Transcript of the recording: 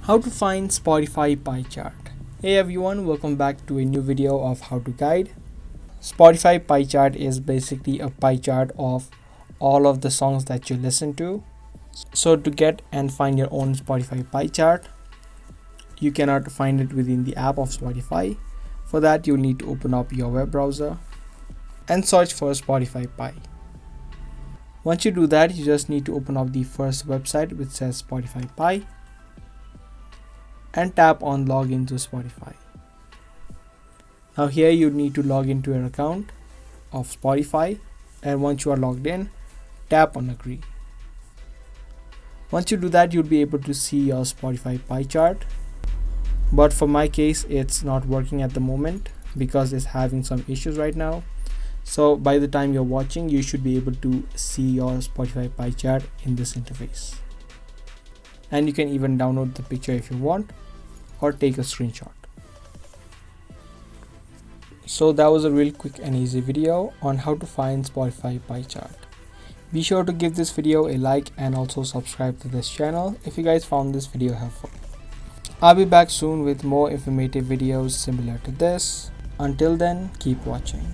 How to find Spotify pie chart. Hey everyone, welcome back to a new video of how to guide. Spotify pie chart is basically a pie chart of all of the songs that you listen to. So to get and find your own Spotify pie chart, you cannot find it within the app of Spotify. For that, you'll need to open up your web browser and search for Spotify pie. Once you do that, you just need to open up the first website which says Spotify pie and tap on login to Spotify. Now here you need to log into your account of Spotify, and once you are logged in, tap on agree. Once you do that, you'll be able to see your Spotify pie chart, but for my case it's not working at the moment because it's having some issues right now. So by the time you're watching, you should be able to see your Spotify pie chart in this interface, and you can even download the picture if you want or take a screenshot. So that was a real quick and easy video on how to find Spotify pie chart. Be sure to give this video a like and also subscribe to this channel if you guys found this video helpful. I'll be back soon with more informative videos similar to this. Until then, keep watching.